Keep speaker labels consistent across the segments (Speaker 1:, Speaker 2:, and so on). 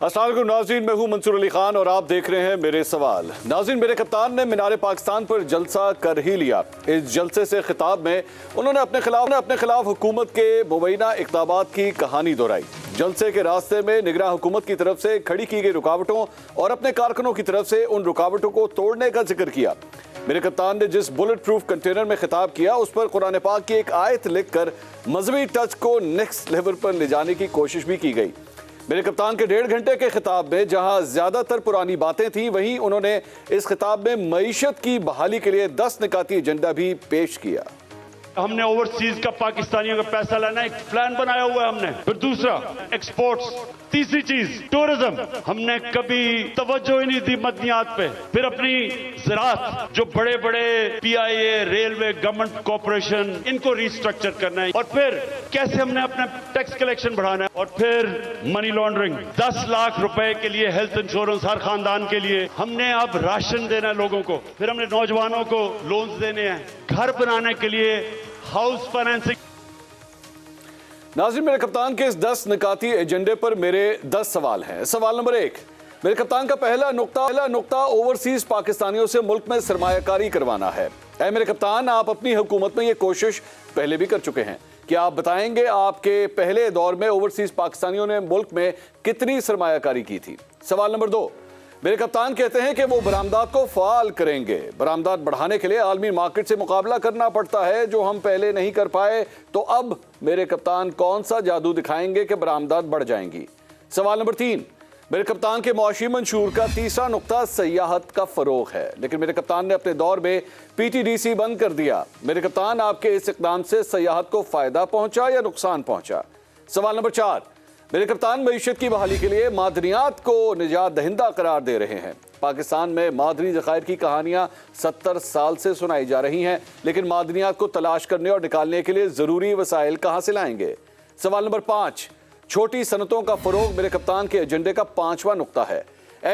Speaker 1: अस्सलाम वालेकुम नाज़रीन, मैं हूं मंसूर अली खान और आप देख रहे हैं मेरे सवाल। नाज़रीन, मेरे कप्तान ने मीनार पाकिस्तान पर जलसा कर ही लिया। इस जलसे से खिताब में उन्होंने अपने खिलाफ हुकूमत के मुबैना इक़दामात की कहानी दोहराई। जलसे के रास्ते में निगरान हुकूमत की तरफ से खड़ी की गई रुकावटों और अपने कारकुनों की तरफ से उन रुकावटों को तोड़ने का जिक्र किया। मेरे कप्तान ने जिस बुलेट प्रूफ कंटेनर में खिताब किया उस पर कुरान पाक की एक आयत लिखकर मजहबी टच को नेक्स्ट लेवल पर ले जाने की कोशिश भी की गई। मेरे कप्तान के 1.5 घंटे के खिताब में जहां ज्यादातर पुरानी बातें थीं, वहीं उन्होंने इस खिताब में मईशत की बहाली के लिए 10 निकाती एजेंडा भी पेश किया।
Speaker 2: हमने ओवरसीज का पाकिस्तानियों का पैसा लाना एक प्लान बनाया हुआ है हमने। फिर दूसरा एक्सपोर्ट्स, तीसरी चीज टूरिज्म। हमने कभी तवज्जो ही नहीं दी मदनियात पे। फिर अपनी ज़राअत, जो बड़े बड़े पीआईए, रेलवे, गवर्नमेंट कॉर्पोरेशन, इनको रिस्ट्रक्चर करना है। और फिर कैसे हमने अपना टैक्स कलेक्शन बढ़ाना है। और फिर मनी लॉन्ड्रिंग, 10 लाख रुपए के लिए हेल्थ इंश्योरेंस हर खानदान के लिए। हमने अब राशन देना है लोगों को। फिर हमने नौजवानों को लोन्स देने हैं, घर बनाने के लिए हाउस फाइनेंसिंग।
Speaker 1: नाज़रीन, मेरे कप्तान के इस 10 निकाती एजेंडे पर मेरे 10 सवाल हैं। सवाल नंबर 1, मेरे कप्तान का पहला नुक्ता ओवरसीज पाकिस्तानियों से मुल्क में सरमायाकारी करवाना है। मेरे कप्तान, आप अपनी हुकूमत में ये कोशिश पहले भी कर चुके हैं। क्या आप बताएंगे आपके पहले दौर में ओवरसीज पाकिस्तानियों ने मुल्क में कितनी सरमायाकारी की थी? सवाल नंबर 2, मेरे कप्तान कहते हैं कि वो बरामदात को फाल करेंगे। बरामदात बढ़ाने के लिए आलमी मार्केट से मुकाबला करना पड़ता है, जो हम पहले नहीं कर पाए। तो अब मेरे कप्तान कौन सा जादू दिखाएंगे कि बरामदात बढ़ जाएंगी? सवाल नंबर 3, मेरे कप्तान के मुआशी मंशूर का तीसरा नुक्ता सयाहत का फरोग है, लेकिन मेरे कप्तान ने अपने दौर में पीटीडीसी बंद कर दिया। मेरे कप्तान, आपके इस इक़दाम से सयाहत को फायदा पहुंचा या नुकसान पहुंचा? सवाल नंबर 4, मेरे कप्तान मईशत की बहाली के लिए मादनियात को निजात दहिंदा करार दे रहे हैं। पाकिस्तान में मादनी ज़खायर की कहानियां 70 साल से सुनाई जा रही हैं, लेकिन मादनियात को तलाश करने और निकालने के लिए ज़रूरी वसाइल कहां से लाएंगे? सवाल नंबर 5, छोटी सनतों का फरोग मेरे कप्तान के एजेंडे का 5वां नुक्ता है।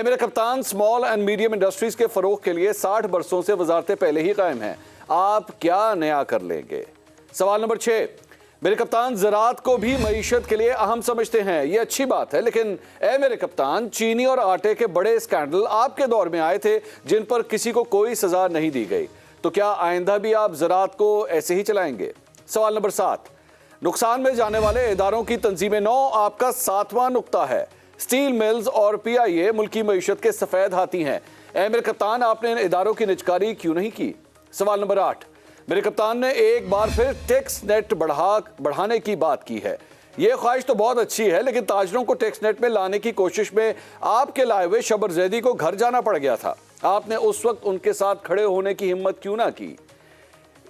Speaker 1: मेरे कप्तान, स्मॉल एंड मीडियम इंडस्ट्रीज के फरोग के लिए 60 बरसों से वजारतें पहले ही कायम हैं। आप क्या नया कर लेंगे? सवाल नंबर 6, मेरे कप्तान, ज़राअत को भी मईशत के लिए अहम समझते हैं। ये अच्छी बात है, लेकिन मेरे कप्तान, चीनी और आटे के बड़े स्कैंडल आपके दौर में आए थे जिन पर किसी को कोई सजा नहीं दी गई। तो क्या आइंदा भी आप ज़राअत को ऐसे ही चलाएंगे? सवाल नंबर 7, नुकसान में जाने वाले इदारों की तंजीम 9 आपका 7वां नुक्ता है। स्टील मिल्स और पीआईए मुल्की मईशत के सफ़ेद हाथी हैं। मेरे कप्तान, आपने इन इदारों की निजकारी क्यों नहीं की? सवाल नंबर 8, मेरे कप्तान ने एक बार फिर टैक्स नेट बढ़ाने की बात की है। ये ख्वाहिश तो बहुत अच्छी है, लेकिन ताजरों को टैक्स नेट में लाने की कोशिश में आपके लाए हुए शबर जैदी को घर जाना पड़ गया था। आपने उस वक्त उनके साथ खड़े होने की हिम्मत क्यों ना की?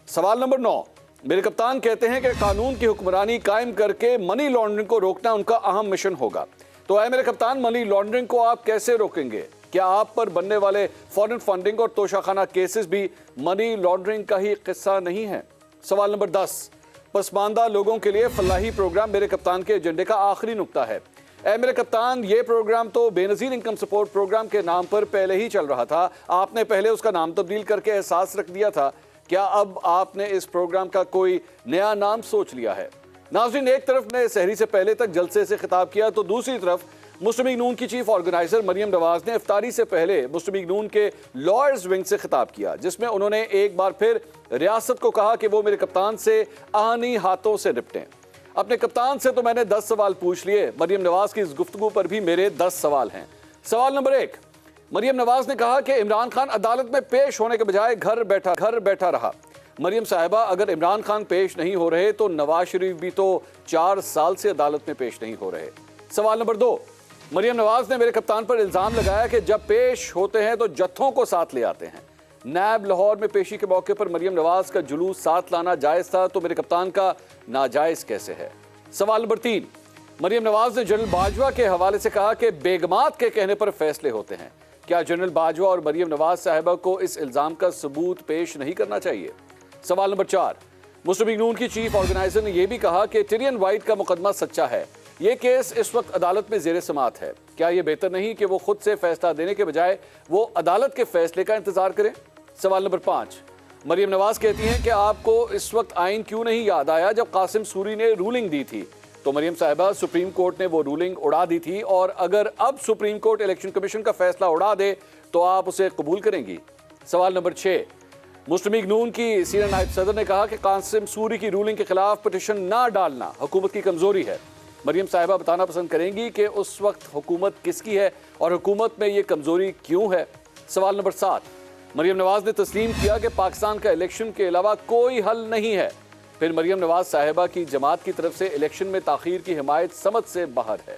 Speaker 1: सवाल नंबर 9, मेरे कप्तान कहते हैं कि कानून की हुक्मरानी कायम करके मनी लॉन्ड्रिंग को रोकना उनका अहम मिशन होगा। तो मेरे कप्तान, मनी लॉन्ड्रिंग को आप कैसे रोकेंगे? क्या आप पर बनने वाले फॉरेन फंडिंग और तोशाखाना केसेस भी मनी लॉन्ड्रिंग का ही किस्सा नहीं है? सवाल नंबर 10, पसमानदा लोगों के लिए फलाही प्रोग्राम मेरे कप्तान के एजेंडे का आखिरी नुक्ता है। मेरे कप्तान, ये प्रोग्राम तो बेनज़ीर इनकम सपोर्ट प्रोग्राम के नाम पर पहले ही चल रहा था। आपने पहले उसका नाम तब्दील करके एहसास रख दिया था। क्या अब आपने इस प्रोग्राम का कोई नया नाम सोच लिया है? नाज़रीन, एक तरफ ने सहरी से पहले तक जलसे से खिताब किया, तो दूसरी तरफ मुस्लिम लीग नून की चीफ ऑर्गेनाइजर मरियम नवाज ने इफ्तारी से पहले मुस्लिम लीग नून के लॉयर्स विंग से खिताब किया, जिसमें उन्होंने एक बार फिर रियासत को कहा कि वो मेरे कप्तान से आहनी हाथों से निपटें। अपने कप्तान से तो मैंने 10 सवाल पूछ लिए। मरियम नवाज की इस गुफ्तगू पर भी मेरे 10 सवाल हैं। सवाल नंबर 1, मरियम नवाज ने कहा कि इमरान खान अदालत में पेश होने के बजाय घर बैठा रहा। मरियम साहिबा, अगर इमरान खान पेश नहीं हो रहे तो नवाज शरीफ भी तो 4 साल से अदालत में पेश नहीं हो रहे। सवाल नंबर 2, मरियम नवाज ने मेरे कप्तान पर इल्ज़ाम लगाया कि जब पेश होते हैं तो जत्थों को साथ ले आते हैं। नैब लाहौर में पेशी के मौके पर मरियम नवाज का जुलूस साथ लाना जायज़ था, तो मेरे कप्तान का नाजायज़ कैसे है? सवाल नंबर 3, मरियम नवाज ने जनरल बाजवा के हवाले से कहा कि बेगमात के कहने पर फैसले होते हैं। क्या जनरल बाजवा और मरियम नवाज साहिबा को इस इल्ज़ाम का सबूत पेश नहीं करना चाहिए? सवाल नंबर 4, मुस्लिम लीग नून की चीफ ऑर्गेनाइजर ने यह भी कहा कि टिरियन वाइट का मुकदमा सच्चा है। ये केस इस वक्त अदालत में ज़ेरे समात है। क्या ये बेहतर नहीं कि वो खुद से फैसला देने के बजाय वो अदालत के फैसले का इंतजार करें? सवाल नंबर 5, मरियम नवाज कहती हैं कि आपको इस वक्त आइन क्यों नहीं याद आया जब कासिम सूरी ने रूलिंग दी थी? तो मरियम साहिबा, सुप्रीम कोर्ट ने वो रूलिंग उड़ा दी थी, और अगर अब सुप्रीम कोर्ट इलेक्शन कमीशन का फैसला उड़ा दे तो आप उसे कबूल करेंगी? सवाल नंबर 6, मुस्लिम लीग नून की सीनियर नायब सदर ने कहा कि कासिम सूरी की रूलिंग के खिलाफ पिटीशन ना डालना हुकूमत की कमजोरी है। मरियम साहिबा बताना पसंद करेंगी कि उस वक्त हुकूमत किसकी है और हुकूमत में ये कमजोरी क्यों है? सवाल नंबर 7, मरियम नवाज ने तस्लीम किया कि पाकिस्तान का इलेक्शन के अलावा कोई हल नहीं है, फिर मरियम नवाज साहिबा की जमात की तरफ से इलेक्शन में ताखीर की हिमायत समझ से बाहर है।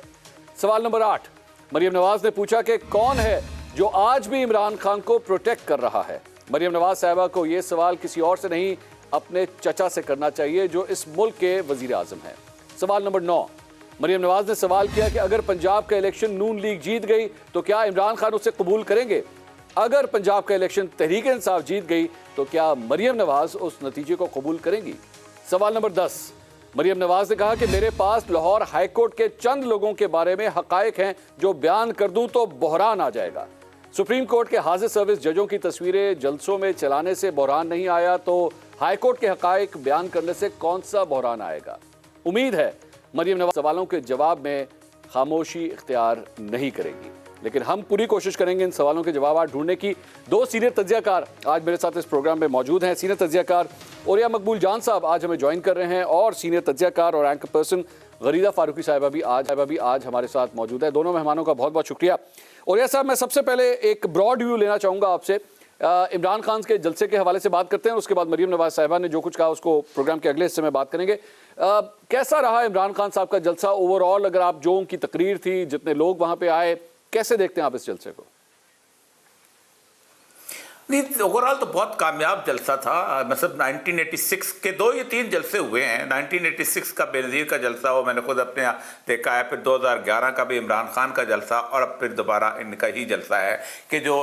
Speaker 1: सवाल नंबर 8, मरियम नवाज ने पूछा कि कौन है जो आज भी इमरान खान को प्रोटेक्ट कर रहा है? मरियम नवाज साहिबा को यह सवाल किसी और से नहीं, अपने चचा से करना चाहिए जो इस मुल्क के वजीर आजम हैं। सवाल नंबर 9, मरियम नवाज ने सवाल किया कि अगर पंजाब का इलेक्शन नून लीग जीत गई तो क्या इमरान खान उसे कबूल करेंगे? अगर पंजाब का इलेक्शन तहरीक इंसाफ जीत गई तो क्या मरियम नवाज उस नतीजे को कबूल करेंगी? सवाल नंबर 10, मरियम नवाज ने कहा कि मेरे पास लाहौर हाईकोर्ट के चंद लोगों के बारे में हकायक हैं, जो बयान कर दूं तो बहरान आ जाएगा। सुप्रीम कोर्ट के हाजिर सर्विस जजों की तस्वीरें जलसों में चलाने से बहरान नहीं आया, तो हाईकोर्ट के हकायक बयान करने से कौन सा बहरान आएगा? उम्मीद है मरियम नवाज सवालों के जवाब में खामोशी इख्तियार नहीं करेंगी, लेकिन हम पूरी कोशिश करेंगे इन सवालों के जवाब ढूंढने की। 2 सीनियर तज्जियाकार आज मेरे साथ इस प्रोग्राम में मौजूद हैं। सीनियर तज्जियाकार ओरिया मकबूल जान साहब आज हमें ज्वाइन कर रहे हैं, और सीनियर तज्जियाकार और एंकर पर्सन गरीदा फारूकी साहिबा भी आज हमारे साथ मौजूद है। दोनों मेहमानों का बहुत बहुत शुक्रिया। ओरिया साहब, मैं सबसे पहले एक ब्रॉड व्यू लेना चाहूँगा आपसे। इमरान खान के जलसे के हवाले से बात करते हैं, उसके बाद मरियम नवाज साहिबा ने जो कुछ कहा उसको प्रोग्राम के अगले हिस्से में बात करेंगे। कैसा रहा इमरान खान साहब का जलसा ओवरऑल? अगर आप जो उनकी तकरीर थी, जितने लोग वहाँ पे आए, कैसे देखते हैं आप इस जलसे को?
Speaker 3: नहीं, ओवरऑल तो बहुत कामयाब जलसा था। मतलब 1986 के 2 या 3 जलसे हुए हैं। 1986 का बेनज़ीर का जलसा, वो मैंने खुद अपने यहाँ देखा है। फिर 2011 का भी इमरान खान का जलसा, और अब फिर दोबारा इनका ही जलसा है कि जो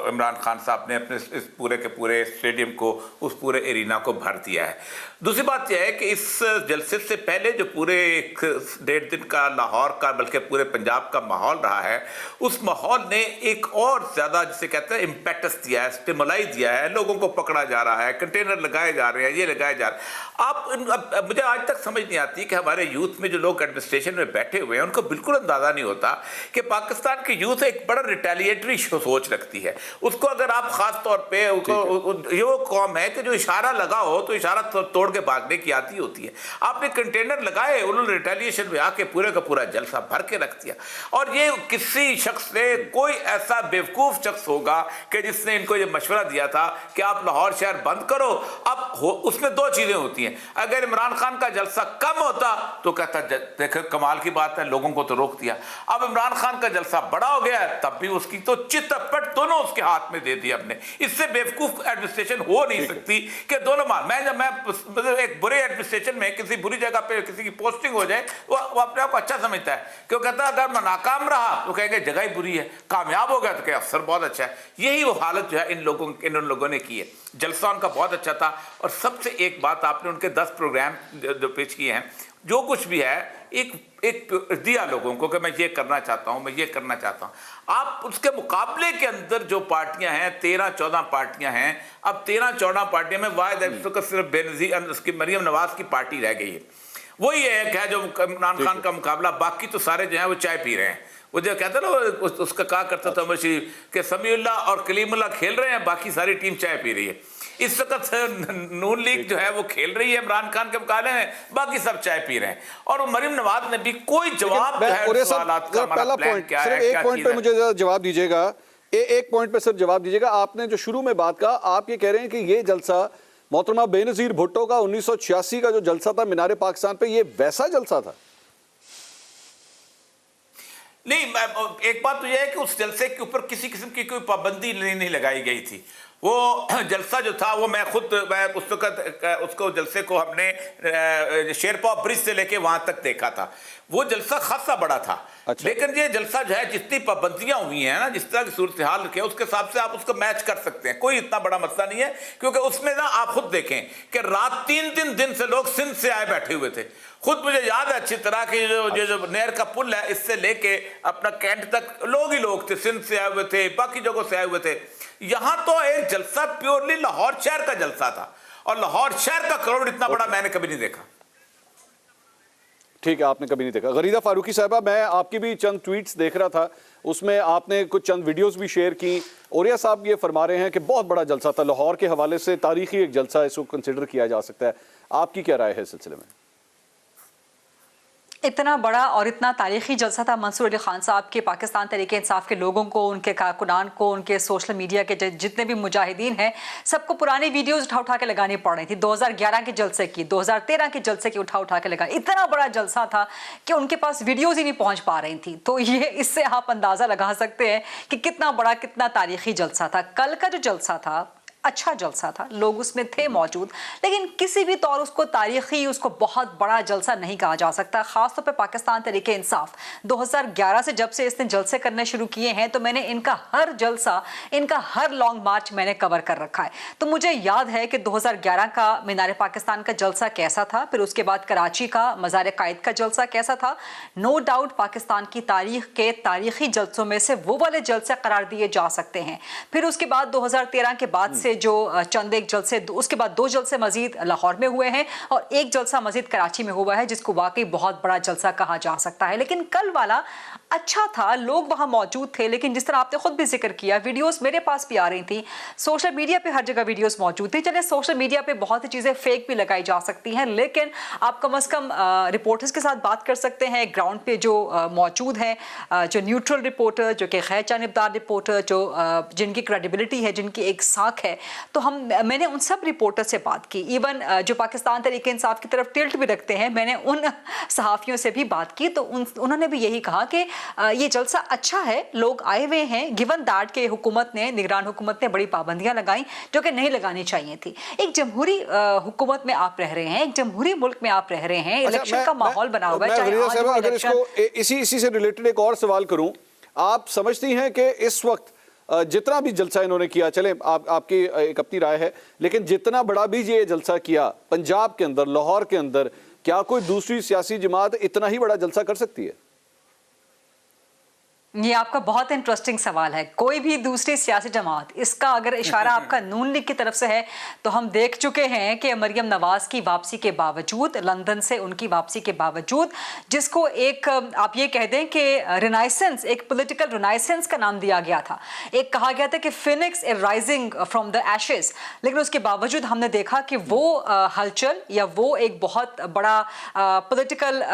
Speaker 3: इमरान खान साहब ने अपने इस पूरे के पूरे स्टेडियम को, उस पूरे एरिना को भर दिया है। दूसरी बात यह है कि इस जलसे से पहले जो पूरे 1.5 दिन का लाहौर का, बल्कि पूरे पंजाब का माहौल रहा है, उस माहौल ने एक और ज़्यादा, जिसे कहते हैं, इम्पैक्टस दिया है, स्टिमुलाई दिया है। लोगों को पकड़ा जा रहा है, कंटेनर लगाए जा रहे हैं, ये लगाए जा रहे हैं। अब मुझे आज तक समझ नहीं आती कि हमारे यूथ में जो लोग एडमिनिस्ट्रेशन में बैठे हुए हैं, उनको बिल्कुल अंदाजा नहीं होता कि पाकिस्तान की यूथ एक बड़ा रिटेलिएटरी सोच रखती है। उसको अगर आप खास तौर पे ये वो कौम है कि जो इशारा लगा हो तो इशारा तोड़ के भागने की आती होती है। आपने कंटेनर लगाए, उन्होंने रिटेलिएशन में आके पूरे का पूरा जलसा भर के रख दिया। और ये किसी शख्स ने, कोई ऐसा बेवकूफ शख्स होगा कि जिसने इनको ये मशवरा दिया था कि आप लाहौर शहर बंद करो। अब उसमें 2 चीजें होती हैं। अगर इमरान खान का जलसा कम होता तो कहता देखो कमाल की बात है, लोगों को तो रोक दिया। अब इमरान खान का जलसा बड़ा हो गया है, तब भी उसकी तो चित-पट दोनों उसके हाथ में दे दी हमने। इससे बेवकूफ एडमिनिस्ट्रेशन हो नहीं सकती कि दोनों मैं एक बुरे एडमिनिस्ट्रेशन में किसी बुरी जगह पे किसी की पोस्टिंग हो जाए, वो अपने आप को अच्छा समझता है। क्यों कहता है अगर मैं नाकाम रहा तो कहेंगे जगह ही बुरी है, कामयाब हो गया तो कहे अफसर बहुत अच्छा है। यही वो हालत जो है इन लोगों ने की है। जलसा उनका बहुत अच्छा था। और सबसे एक बात, आपने उनके 10 प्रोग्राम जो पेश किए हैं, जो कुछ भी है एक दिया लोगों को कि मैं ये करना चाहता हूं, मैं ये करना चाहता हूं। आप उसके मुकाबले के अंदर जो पार्टियां हैं, 13-14 पार्टियां हैं। अब 13-14 पार्टियों में वाहिद सिर्फ बेनज़ीर, उसकी मरियम नवाज की पार्टी रह गई है। वही एक है जो इमरान खान का मुकाबला। बाकी तो सारे जो है वो चाय पी रहे हैं। वो जो कहते हैं ना, उसका कहा करता था उमर शरीफ कि समीउल्लाह और कलीमुल्लाह खेल रहे हैं, बाकी सारी टीम चाय पी रही है। इस वक्त नून लीग जो है वो खेल रही है इमरान खान के मुकाबले में, बाकी सब चाय पी रहे हैं। और मरियम नवाज ने भी कोई जवाब
Speaker 1: पहला पॉइंट, सिर्फ एक पॉइंट पे मुझे जवाब दीजिएगा। एक पॉइंट पे सिर्फ जवाब दीजिएगा। आपने जो शुरू में बात कहा, आप ये कह रहे हैं कि ये जलसा मोहतरमा बेनज़ीर भुट्टो का 1986 का जो जलसा था मीनारे पाकिस्तान पे, ये वैसा जलसा था?
Speaker 3: नहीं, एक बात तो यह है कि उस जलसे के ऊपर किसी किस्म की कोई पाबंदी नहीं लगाई गई थी। वो जलसा जो था वो मैं उस वक्त उसको जलसे को हमने शेरपा ब्रिज से लेके वहां तक देखा था। वो जलसा खासा बड़ा था। अच्छा। लेकिन ये जलसा जो है, जितनी पाबंदियां हुई हैं ना, जिस तरह की सूरत हाल रखी है, उसके हिसाब से आप उसको मैच कर सकते हैं। कोई इतना बड़ा मसला नहीं है। क्योंकि उसमें ना आप खुद देखें कि रात 3-3 दिन से लोग सिंध से आए बैठे हुए थे। खुद मुझे याद है अच्छी तरह की जो नहर का पुल है, इससे लेके अपना कैंट तक लोग ही लोग थे, सिंध से आए हुए थे, बाकी जगहों से आए हुए थे। यहां तो एक जलसा प्योरली लाहौर शहर का जलसा था, और लाहौर शहर का क्राउड इतना बड़ा मैंने कभी नहीं देखा।
Speaker 1: ठीक है, आपने कभी नहीं देखा। गरीदा फारूकी साहबा, मैं आपकी भी चंद ट्वीट्स देख रहा था, उसमें आपने कुछ चंद वीडियोस भी शेयर की। ओरिया साहब ये फरमा रहे हैं कि बहुत बड़ा जलसा था, लाहौर के हवाले से तारीखी एक जलसा इसको कंसिडर किया जा सकता है। आपकी क्या राय है इस सिलसिले में?
Speaker 4: इतना बड़ा और इतना तारीखी जलसा था मंसूर अली खान साहब के, पाकिस्तान तहरीक इंसाफ के लोगों को, उनके कारकुनान को, उनके सोशल मीडिया के जितने भी मुजाहिदीन हैं, सबको पुरानी वीडियोस उठा उठा के लगानी पड़ रही थी। 2011 के जलसे की, 2013 के जलसे की उठा उठा के लगा। इतना बड़ा जलसा था कि उनके पास वीडियोज ही नहीं पहुंच पा रही थी। तो ये इससे आप अंदाजा लगा सकते हैं कि कितना बड़ा, कितना तारीखी जलसा था। कल का जो जलसा था अच्छा जलसा था, लोग उसमें थे मौजूद, लेकिन किसी भी तौर उसको तारीखी, उसको बहुत बड़ा जलसा नहीं कहा जा सकता। खासतौर पे पाकिस्तान तहरीक इंसाफ 2011 से जब से इसने जलसे करने शुरू किए हैं, तो मैंने इनका हर जलसा, इनका हर लॉन्ग मार्च मैंने कवर कर रखा है। तो मुझे याद है कि 2011 का मीनार पाकिस्तान का जलसा कैसा था, फिर उसके बाद कराची का मज़ार कायद का जलसा कैसा था। नो डाउट पाकिस्तान की तारीख के तारीखी जलसों में से वो वाले जलसे करार दिए जा सकते हैं। फिर उसके बाद 2013 के बाद से जो चंद एक जलसे, उसके बाद 2 जलसे मजीद लाहौर में हुए हैं और एक जलसा मजीद कराची में हुआ है, जिसको वाकई बहुत बड़ा जलसा कहा जा सकता है। लेकिन कल वाला अच्छा था, लोग वहां मौजूद थे, लेकिन जिस तरह आपने खुद भी जिक्र किया, वीडियोस मेरे पास भी आ रही थी, सोशल मीडिया पे हर जगह वीडियोस मौजूद थी। चले सोशल मीडिया पे बहुत सी चीजें फेक भी लगाई जा सकती हैं, लेकिन आप कम से कम रिपोर्टर्स के साथ बात कर सकते हैं, ग्राउंड पे जो मौजूद हैं, जो न्यूट्रल रिपोर्टर, जो कि गैर जानिबदार रिपोर्टर, जो जिनकी क्रेडिबिलिटी है, जिनकी एक साख है। तो मैंने उन सब रिपोर्टर से बात की, इवन जो पाकिस्तान तहरीक इंसाफ की तरफ टिल्ट भी रखते हैं, मैंने उन सहाफ़ियों से भी बात की। तो उन्होंने भी यही कहा कि ये जलसा अच्छा है, लोग आए हुए हैं, गिवन दैट के हुकूमत ने, निगरान हुकूमत ने बड़ी पाबंदियां लगाई जो कि नहीं लगानी चाहिए थी। एक जमहूरी हुकूमत में आप रह रहे हैं, एक जमहूरी मुल्क में आप रह रहे हैं, इलेक्शन का माहौल बना हुआ है।
Speaker 1: अगर इसको इसी से रिलेटेड एक और सवाल करूं, आप समझती हैं कि इस वक्त जितना भी जलसा इन्होंने किया, चले आपकी एक अपनी राय है, लेकिन जितना बड़ा भी ये जलसा किया पंजाब के अंदर, लाहौर के अंदर, क्या कोई दूसरी सियासी जमात इतना ही बड़ा जलसा कर सकती है?
Speaker 4: ये आपका बहुत इंटरेस्टिंग सवाल है। कोई भी दूसरी सियासी जमात, इसका अगर इशारा आपका नून लीग की तरफ से है, तो हम देख चुके हैं कि मरियम नवाज की वापसी के बावजूद, लंदन से उनकी वापसी के बावजूद, जिसको एक आप ये कह दें कि रिनाइसेंस, एक पॉलिटिकल रिनाइसेंस का नाम दिया गया था, एक कहा गया था कि Phoenix is rising from the ashes, लेकिन उसके बावजूद हमने देखा कि वो हलचल या वो एक बहुत बड़ा पॉलिटिकल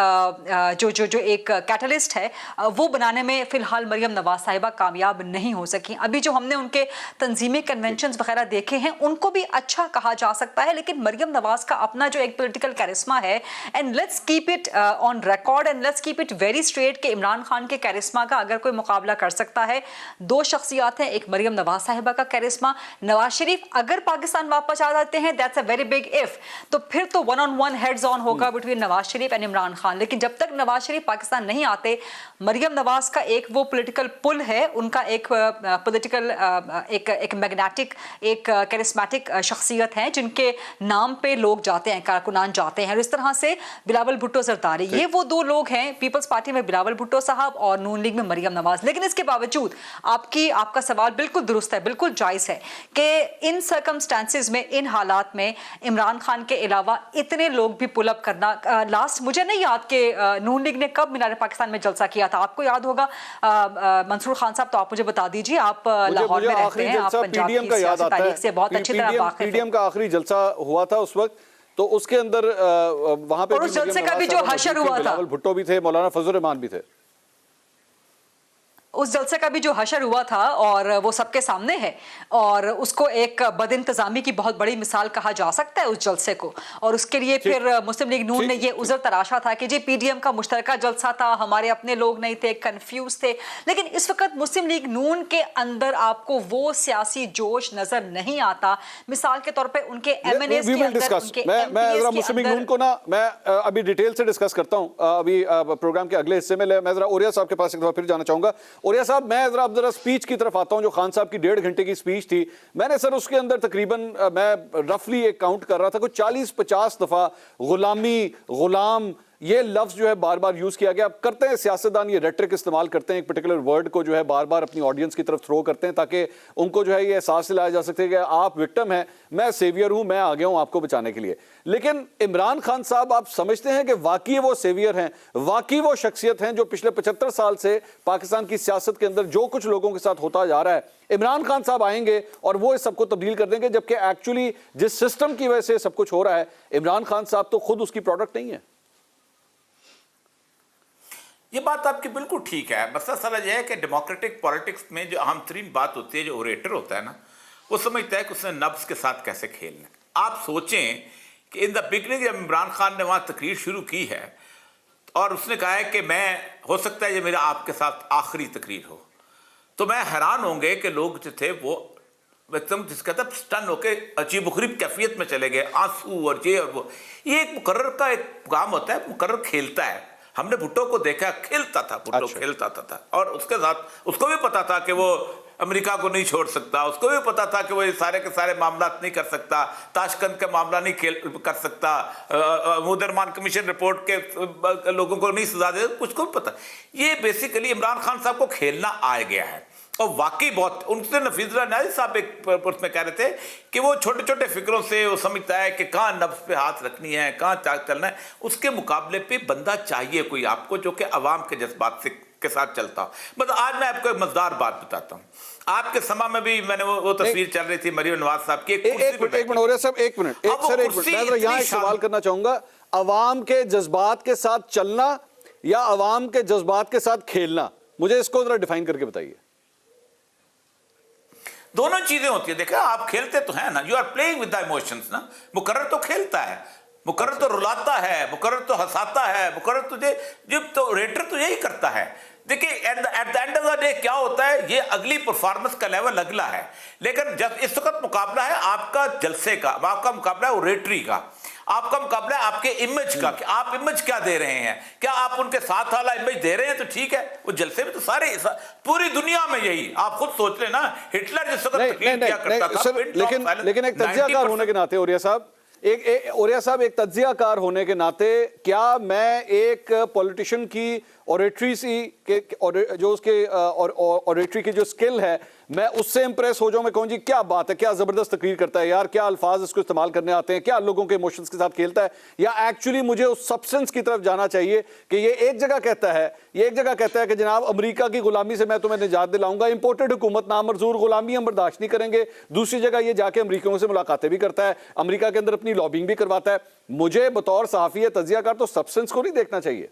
Speaker 4: जो एक कैटलिस्ट है, वो बनाने में फिलहाल मरियम नवाज साहिबा कामयाब नहीं हो सकी। अभी जो हमने उनके तंजीमी कन्वेंशंस वगैरह देखे हैं, उनको भी अच्छा कहा जा सकता है, लेकिन मरियम नवाज का अपना जो एक पॉलिटिकल कैरिस्मा है, and let's keep it on record and let's keep it very straight, कि इमरान खान के कैरिस्मा का अगर कोई मुकाबला कर सकता है, 2 शख्सियात हैं, एक मरियम नवाज साहिबा का कैरिस्मा, नवाज शरीफ अगर पाकिस्तान वापस आ जाते हैं, that's a very big if, तो फिर तो 1-on-1 हेड्स ऑन होगा बिटवीन नवाज शरीफ एंड इमरान खान। लेकिन जब तक नवाज शरीफ पाकिस्तान नहीं आते, मरियम नवाज का एक वो पॉलिटिकल पुल है, उनका एक पॉलिटिकल एक मैग्नेटिक, एक कैरिस्मेटिक शख्सियत है, जिनके नाम पे लोग जाते हैं, कारकुनान जाते हैं। और इस तरह से बिलावल भुट्टो जरदारी, ये वो 2 लोग हैं पीपल्स पार्टी में, बिलावल भुट्टो साहब, और नून लीग में मरियम नवाज। लेकिन इसके बावजूद आपका सवाल बिल्कुल दुरुस्त है, बिल्कुल जायज है कि इन सर्कमस्टेंसेस में, इन हालात में इमरान खान के अलावा इतने लोग भी पुल अप करना, लास्ट मुझे नहीं याद कि नून लीग ने कब मीनार पाकिस्तान में जलसा किया था, आपको याद होगा मंसूर खान साहब, तो आप मुझे बता दीजिए, आप लाहौर में रहते हैं, आप पंजाब की सियासी तारीख से बहुत अच्छी तरह वाकिफ हैं।
Speaker 1: पीडीएम का आखिरी जलसा हुआ था उस वक्त, तो उसके अंदर वहां पे
Speaker 4: उस जलसे का भी जो हशर हुआ था,
Speaker 1: भुट्टो भी थे, मौलाना फजल रहमान भी थे,
Speaker 4: उस जलसे का भी जो हशर हुआ था, और वो सबके सामने है, और उसको एक बदइंतजामी की बहुत बड़ी मिसाल कहा जा सकता है उस जलसे को। और उसके लिए फिर मुस्लिम लीग नून ने ये उज़र तराशा था कि जी पीडीएम का मुश्तरका जलसा था, हमारे अपने लोग नहीं थे, कंफ्यूज थे। लेकिन इस वक्त मुस्लिम लीग नून के अंदर आपको वो सियासी जोश नजर नहीं आता। मिसाल के तौर पर उनके एमएनएस के अंदर, उनके
Speaker 1: मैं मुस्लिम लीग नून को ना, मैं अभी डिटेल से डिस्कस करता हूं, अभी प्रोग्राम के अगले हिस्से में मैं जरा ओरिया साहब के पास एक दफा फिर जाना चाहूंगा। ओरिया साहब, मैं जरा स्पीच की तरफ आता हूं, जो खान साहब की 1.5 घंटे की स्पीच थी। मैंने सर उसके अंदर तकरीबन, मैं रफली एक काउंट कर रहा था, कुछ 40-50 दफा गुलामी, गुलाम, ये लफ्ज जो है बार बार यूज किया गया। अब करते हैं सियासतदान ये रेटरिक इस्तेमाल करते हैं, एक पर्टिकुलर वर्ड को जो है बार बार अपनी ऑडियंस की तरफ थ्रो करते हैं ताकि उनको जो है ये एहसास दिलाया जा सके कि आप विक्टिम हैं, मैं सेवियर हूं, मैं आ गया हूं आपको बचाने के लिए। लेकिन इमरान खान साहब, आप समझते हैं कि वाकई वो सेवियर हैं, वाकई वो शख्सियत हैं जो पिछले 75 साल से पाकिस्तान की सियासत के अंदर जो कुछ लोगों के साथ होता जा रहा है, इमरान खान साहब आएंगे और वो इस सबको तब्दील कर देंगे, जबकि एक्चुअली जिस सिस्टम की वजह से सब कुछ हो रहा है, इमरान खान साहब तो खुद उसकी प्रोडक्ट नहीं है।
Speaker 3: ये बात आपकी बिल्कुल ठीक है। मसला सारा यह है कि डेमोक्रेटिक पॉलिटिक्स में जो अहम तरीन बात होती है, जो ओरेटर होता है ना, वो समझता है कि उसने नब्ज के साथ कैसे खेलना है। आप सोचें कि इन द बिगनिंग जब इमरान खान ने वहाँ तकरीर शुरू की है और उसने कहा है कि मैं, हो सकता है ये मेरा आपके साथ आखिरी तकरीर हो, तो मैं हैरान होंगे कि लोग जो थे वो एकदम जिसका था स्टन होके अजीब गरीब कैफियत में चले गए, आंसू और ये और वो। ये एक मुकर्रर का एक काम होता है, मुकर्रर खेलता है। हमने भुट्टो को देखा, खेलता था भुट्टो,
Speaker 1: अच्छा।
Speaker 3: खेलता था और उसके साथ उसको भी पता था कि वो अमेरिका को नहीं छोड़ सकता, उसको भी पता था कि वो ये सारे के सारे मामला नहीं कर सकता, ताशकंद का मामला नहीं कर सकता, मुदरमान कमीशन रिपोर्ट के लोगों को नहीं सजा दे, उसको भी पता। ये बेसिकली इमरान खान साहब को खेलना आ गया है। और वाकई बहुत उनसे नफीजुल्लाह नाज़िर साहब एक उसमें कह रहे थे कि वो छोटे छोटे फिक्रों से वो समझता है कि कहाँ नफ्स पे हाथ रखनी है, कहाँ चलना है। उसके मुकाबले पे बंदा चाहिए कोई आपको जो कि अवाम के जज्बात से के साथ चलता हो। मतलब आज मैं आपको एक मजेदार बात बताता हूँ। आपके समय में भी मैंने वो तस्वीर चल रही थी मरियम नवाज साहब की,
Speaker 1: एक मिनट हो रहा है सब, एक मिनट मैं यहाँ एक सवाल करना चाहूंगा। अवाम के जज्बात के साथ चलना या अवाम के जज्बात के साथ खेलना, मुझे इसको जरा डिफाइन करके बताइए।
Speaker 3: दोनों चीजें होती है। देखा, आप खेलते तो हैं ना, you are playing with the emotions ना। मुकर्रर तो खेलता है, मुकर्रर तो रुलाता है, मुकर्रर तो हंसाता है, मुकर्रर तुझे जब तो रेटर तो यही करता है। देखिए at the end of the day क्या होता है, ये अगली परफॉर्मेंस का लेवल अगला है। लेकिन जब इस वक्त मुकाबला है आपका जलसे का, आपका मुकाबला है रेटरी का, आपका मुकाबला है आपके इमेज का कि आप इमेज क्या दे रहे हैं। क्या आप उनके साथ वाला इमेज दे रहे हैं तो ठीक है, वो जलसे में तो सारे पूरी दुनिया में यही, आप खुद सोच लेना, हिटलर जिस वक्त तकलीफ क्या करता था।
Speaker 1: लेकिन एक तज्जियाकार होने के नाते ओरिया साहब, ओरिया साहब एक तज्जियाकार होने के नाते, क्या मैं एक पॉलिटिशियन की ऑरेटरी के जो उसके ऑरेटरी की जो स्किल है, मैं उससे इंप्रेस हो जाऊं, मैं कहूं जी क्या बात है, क्या जबरदस्त तकरीर करता है यार, क्या अल्फाज इसको इस्तेमाल करने आते हैं, क्या लोगों के इमोशंस के साथ खेलता है, या एक्चुअली मुझे उस सब्सटेंस की तरफ जाना चाहिए कि ये एक जगह कहता है कि जनाब अमेरिका की गुलामी से मैं तुम्हें निजात दिलाऊंगा, इंपोर्टेड हुकूमत नामंजूर गुलामी हम बर्दाश्त नहीं करेंगे। दूसरी जगह ये जाके अमेरिकियों से मुलाकातें भी करता है, अमेरिका के अंदर अपनी लॉबिंग भी करवाता है। मुझे बतौर सहाफी तज्जियाकार तो सब्सटेंस को नहीं देखना चाहिए।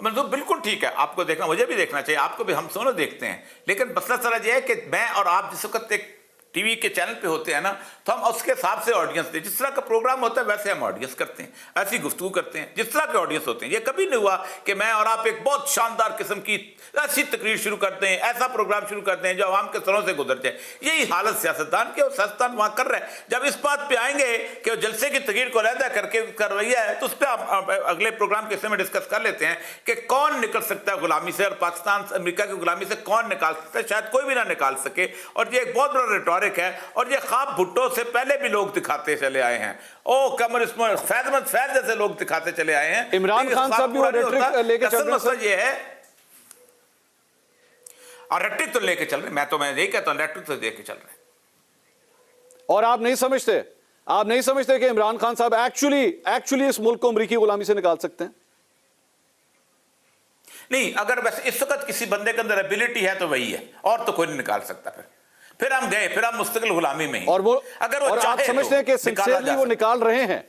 Speaker 3: मतलब बिल्कुल ठीक है, आपको देखना, मुझे भी देखना चाहिए, आपको भी, हम दोनों देखते हैं। लेकिन मसला सारा यह है कि मैं और आप जिस वक्त एक टीवी के चैनल पे होते हैं ना, तो हम उसके हिसाब से ऑडियंस दें। जिस तरह का प्रोग्राम होता है वैसे हम ऑडियंस करते हैं, ऐसी गुफ्तगू करते हैं जिस तरह के ऑडियंस होते हैं। ये कभी नहीं हुआ कि मैं और आप एक बहुत शानदार किस्म की ऐसी तकरीर शुरू करते हैं, ऐसा प्रोग्राम शुरू करते हैं जो आवाम के सरों से गुजर जाए। यही हालत सियासतदान की, और सियासतदान वहाँ कर रहे हैं। जब इस बात पे आएंगे कि वो जलसे की तकरीर को अलहदा करके करवैया है, तो उस पर हम अगले प्रोग्राम के हिस्से में डिस्कस कर लेते हैं कि कौन निकल सकता है गुलामी से, और पाकिस्तान अमेरिका की गुलामी से कौन निकाल सकता है। शायद कोई भी ना निकाल सके, और ये एक बहुत बड़ा रिटोरिक है, और ये ख्वाब भुट्टो से पहले भी लोग दिखाते चले आए हैं। ओ कमर इसमें फैज जैसे लोग दिखाते चले आए हैं।
Speaker 1: इमरान खान साहब भी वो रेटरिक लेके चल रहे हैं।
Speaker 3: ये है, और रेटरिक तो लेके चल रहे, मैं यही कहता हूं, रेटरिक तो लेके चल रहे हैं।
Speaker 1: और आप नहीं समझते कि इमरान खान साहब एक्चुअली इस मुल्क को अमेरिकी गुलामी से निकाल सकते हैं?
Speaker 3: नहीं, अगर बस इस वक्त किसी बंदे के अंदर एबिलिटी है तो वही है, और तो कोई नहीं निकाल सकता। फिर हम गए, फिर हम मुस्तकिल गुलामी में ही।
Speaker 1: और वो,
Speaker 3: अगर वो
Speaker 1: और आप समझते हैं कि सिंसियरली वो निकाल रहे हैं?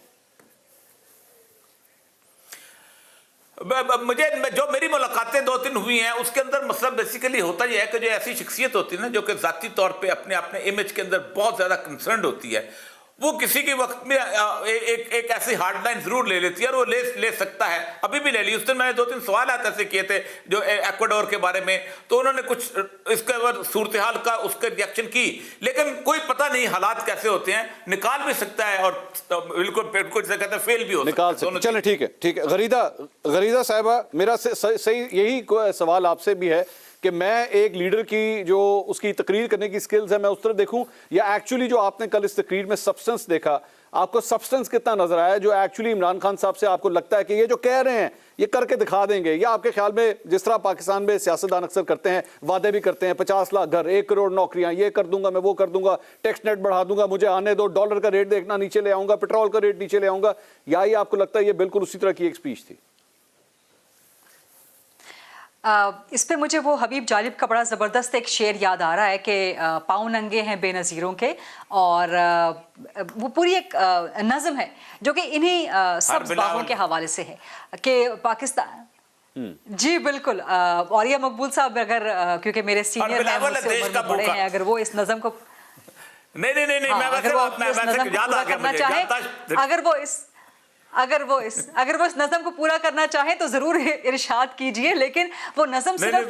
Speaker 3: मुझे जो मेरी मुलाकातें 2-3 हुई हैं, उसके अंदर मसला बेसिकली होता यह है कि जो ऐसी शख्सियत होती है ना, जो कि जाती तौर पे अपने इमेज के अंदर बहुत ज्यादा कंसर्न होती है, वो किसी के वक्त में एक ऐसी हार्ड लाइन जरूर ले लेती है, और वो ले सकता है। अभी भी ले ली। उस दिन मैंने 2-3 सवाल ऐसे किए थे जो इक्वाडोर के बारे में, तो उन्होंने कुछ इसके बाद सूरत हाल का उसके रिएक्शन की, लेकिन कोई पता नहीं हालात कैसे होते हैं, निकाल भी सकता है और बिल्कुल जैसे कहते हैं फेल भी हो
Speaker 1: निकाल सकता है। चलें, ठीक है। गरीदा साहिबा, मेरा सही यही सवाल आपसे भी है कि मैं एक लीडर की जो उसकी तकरीर करने की स्किल्स है, मैं उस तरह देखूं, या एक्चुअली जो आपने कल इस तकरीर में सब्सटेंस देखा, आपको सब्सटेंस कितना नजर आया जो एक्चुअली इमरान खान साहब से आपको लगता है कि ये जो कह रहे हैं ये करके दिखा देंगे, या आपके ख्याल में जिस तरह पाकिस्तान में सियासतदान अक्सर करते हैं, वादे भी करते हैं 50 लाख घर, 1 करोड़ नौकरियां, ये कर दूंगा मैं, वो कर दूंगा, टैक्स नेट बढ़ा दूंगा, मुझे आने दो, डॉलर का रेट देखना नीचे ले आऊंगा, पेट्रोल का रेट नीचे ले आऊंगा, या ये आपको लगता है ये बिल्कुल उसी तरह की एक स्पीच थी?
Speaker 4: इस पे मुझे वो हबीब जालिब का बड़ा ज़बरदस्त एक शेर याद आ रहा है कि पाँव नंगे हैं बेनज़ीरों के, और वो पूरी एक नज़म है जो कि इन्हीं सब्ज़ बागों के हवाले से है कि पाकिस्तान जी बिल्कुल। और ये मकबूल साहब अगर क्योंकि मेरे सीनियर हैं, मुझसे उम्र में बड़े हैं, अगर वो इस नज़म को
Speaker 3: नहीं मैं
Speaker 4: अगर वो इस नज़म को पूरा करना चाहे, अगर वो इस नज़म को पूरा करना चाहे तो जरूर इरशाद कीजिए, लेकिन वो नज़म सिर्फ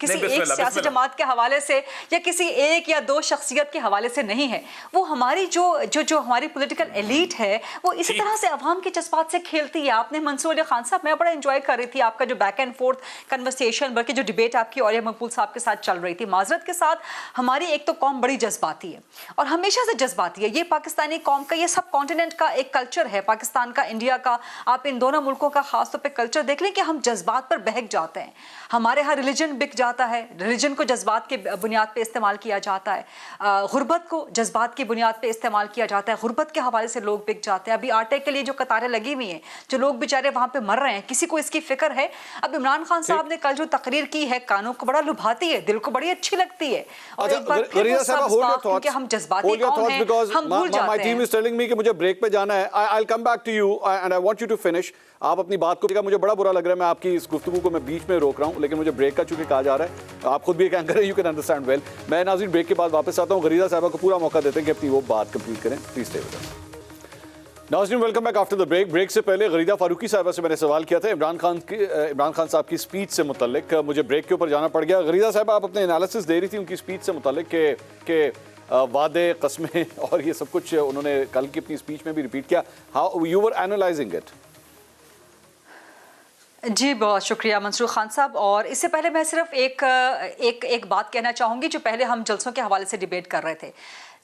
Speaker 4: किसी एक सियासी जमात के हवाले से या किसी एक या दो शख्सियत के हवाले से नहीं है। वो हमारी जो हमारी पॉलिटिकल एलीट है वो इसी तरह से अवाम के जज्बात से खेलती है। आपने मंसूर अली खान साहब, मैं बड़ा एंजॉय कर रही थी आपका जो बैक एंड फोर्थ कन्वर्सेशन, बल्कि जो डिबेट आपकी और मकबूल साहब के साथ चल रही थी। माजरत के साथ, हमारी एक तो कौम बड़ी जज्बाती है और हमेशा से जज्बाती है। ये पाकिस्तानी कौम का, ये सब कॉन्टिनेंट का एक कल्चर है, पाकिस्तान का, इंडिया का। आप इन दोनों मुल्कों का खासतौर पे कल्चर देख लें कि हम जज्बात पर बहक जाते हैं। हमारे यहाँ रिलीजन बिक जाता है, रिलीजन को जज्बात के बुनियाद पे इस्तेमाल किया जाता है, गुर्बत को जज्बात की बुनियाद पे इस्तेमाल किया जाता है, गुर्बत के हवाले से लोग बिक जाते हैं। अभी आटे के लिए जो कतारें लगी हुई हैं, जो लोग बेचारे वहां पे मर रहे हैं, किसी को इसकी फिक्र है? अब इमरान खान साहब ने कल जो तकरीर की है, कानों को बड़ा लुभाती है, दिल को बड़ी अच्छी लगती है, और एक बार फिर वो सब बात, क्योंकि हम जज्बाती कौम हैं, हम भूल जाते हैं।
Speaker 1: My team is telling me कि मुझे ब्रेक पे जाना है। I'll come back to you and I want you to finish. आप अपनी बात को, मुझे बड़ा बुरा लग रहा है, मैं आपकी इस गुफ्तगू को मैं बीच में रोक रहा हूं, लेकिन मुझे ब्रेक का चूंकि कहा जा रहा है, आप खुद भी एक एंकर हैं, यू कैन अंडरस्टैंड वेल। मैं नाज़रीन ब्रेक के बाद वापस आता हूं, गरीदा साहबा को पूरा मौका देते हैं कि अपनी वो बात कंप्लीट करें। Please stay with us. नाज़रीन welcome back after the break. Break से पहले गरीदा फारूकी साहबा से मैंने सवाल किया था इमरान खान साहब की स्पीच से मुतल्लिक, मुझे ब्रेक के ऊपर जाना पड़ गया। गरीदा साहब आप अपने एनालिसिस दे रही थी उनकी स्पीच से मुतल्लिक के वादे, कस्में और ये सब कुछ उन्होंने कल की अपनी स्पीच में भी रिपीट किया। How you were analysing it?
Speaker 4: जी बहुत शुक्रिया मंसूर खान साहब। और इससे पहले मैं सिर्फ एक बात कहना चाहूँगी, जो पहले हम जलसों के हवाले से डिबेट कर रहे थे।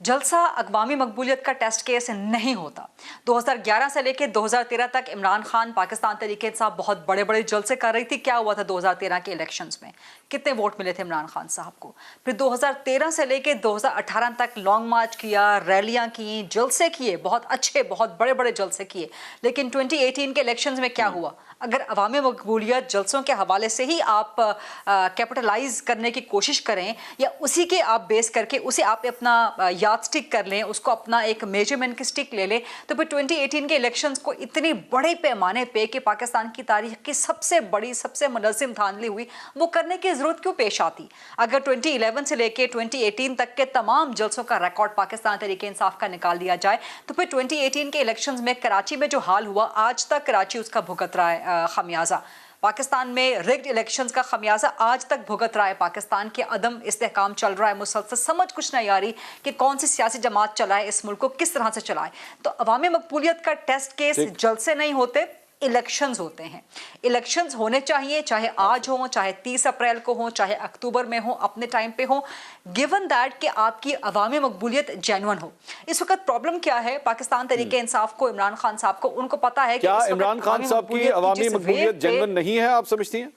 Speaker 4: जलसा अक़वामी मकबूलियत का टेस्ट केस नहीं होता। 2011 से लेकर 2013 तक इमरान खान पाकिस्तान तहरीक इंसाफ बहुत बड़े बड़े जलसे कर रही थी। क्या हुआ था 2013 के इलेक्शंस में? कितने वोट मिले थे इमरान खान साहब को? फिर 2013 से लेकर 2018 तक लॉन्ग मार्च किया, रैलियां की, जलसे किए, बहुत अच्छे, बहुत बड़े बड़े जलसे किए। लेकिन 2018 के इलेक्शंस में क्या हुआ? अगर अवामी मकबूलियत जलसों के हवाले से ही आप कैपिटलाइज करने की कोशिश करें, या उसी के आप बेस करके उसे आप अपना याद स्टिक कर लें, उसको अपना एक मेजरमेंट की स्टिक ले लें, तो फिर 2018 के इलेक्शंस को इतने बड़े पैमाने पे कि पाकिस्तान की तारीख की सबसे बड़ी, सबसे मुनज़्ज़म धांधली हुई, वो करने की ज़रूरत क्यों पेश आती? अगर 2011 से लेके 2018 तक के तमाम जलसों का रिकॉर्ड पाकिस्तान तहरीक इंसाफ का निकाल दिया जाए, तो फिर 2018 के इलेक्शंस में कराची में जो हाल हुआ, आज तक कराची उसका भुगत रहा है खमियाजा। पाकिस्तान में रिग्ड इलेक्शंस का खमियाजा आज तक भुगत रहा है। पाकिस्तान के अदम इस्तेहकाम चल रहा है मुसलसल, समझ कुछ नहीं आ रही कि कौन सी सियासी जमात चलाए इस मुल्क को, किस तरह से चलाए। तो अवामी मकबूलियत का टेस्ट केस जलसे नहीं होते, इलेक्शंस होते हैं। इलेक्शंस होने चाहिए, चाहे आज हो, चाहे 30 अप्रैल को हो, चाहे अक्टूबर में हो, अपने टाइम पे हो, गिवन दैट कि आपकी अवामी मकबूलियत जेन्युइन हो। इस वक्त प्रॉब्लम क्या है पाकिस्तान तहरीके इंसाफ को, इमरान खान साहब को, उनको पता है कि
Speaker 1: क्या इमरान खान साहब की अवामी मकबूलियत जेन्युइन नहीं है, आप समझती हैं?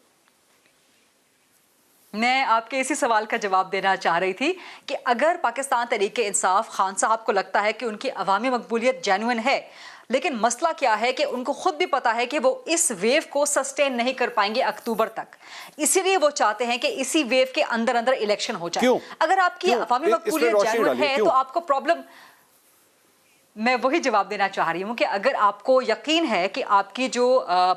Speaker 4: मैं आपके इसी सवाल का जवाब देना चाह रही थी कि अगर पाकिस्तान तहरीके इंसाफ, खान साहब को लगता है कि उनकी अवामी मकबूलियत जेन्युइन है, लेकिन मसला क्या है कि उनको खुद भी पता है कि वो इस वेव को सस्टेन नहीं कर पाएंगे अक्टूबर तक, इसीलिए वो चाहते हैं कि इसी वेव के अंदर अंदर इलेक्शन हो जाए।
Speaker 1: क्यों?
Speaker 4: अगर आपकी अवामी मकबूलियत जेन्युइन है तो आपको प्रॉब्लम, मैं वही जवाब देना चाह रही हूँ कि अगर आपको यकीन है कि आपकी जो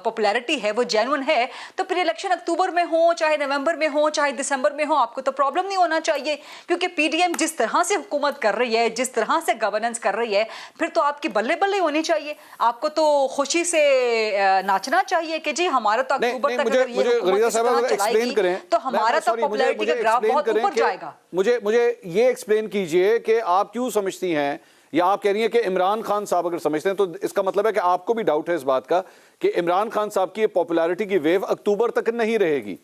Speaker 4: पॉपुलैरिटी है वो जेन्युइन है, तो फिर इलेक्शन अक्टूबर में हो, चाहे नवंबर में हो, चाहे दिसंबर में हो, आपको तो प्रॉब्लम नहीं होना चाहिए। क्योंकि पीडीएम जिस तरह से हुकूमत कर रही है, जिस तरह से गवर्नेंस कर रही है, फिर तो आपकी बल्ले बल्ले होनी चाहिए। आपको तो खुशी से नाचना चाहिए कि जी हमारा तो अक्टूबर तक अगर ये हुकूमत इस तरह चलाएगी तो हमारा तो पॉपुलैरिटी का ग्राफ बहुत ऊपर जाएगा।
Speaker 1: मुझे ये एक्सप्लेन कीजिए कि आप क्यों समझती हैं, या आप कह रही हैं कि इमरान खान साहब अगर समझते हैं तो इसका मतलब है कि आपको भी डाउट है इस बात का कि इमरान खान साहब की पॉपुलैरिटी की वेव अक्टूबर तक नहीं रहेगी।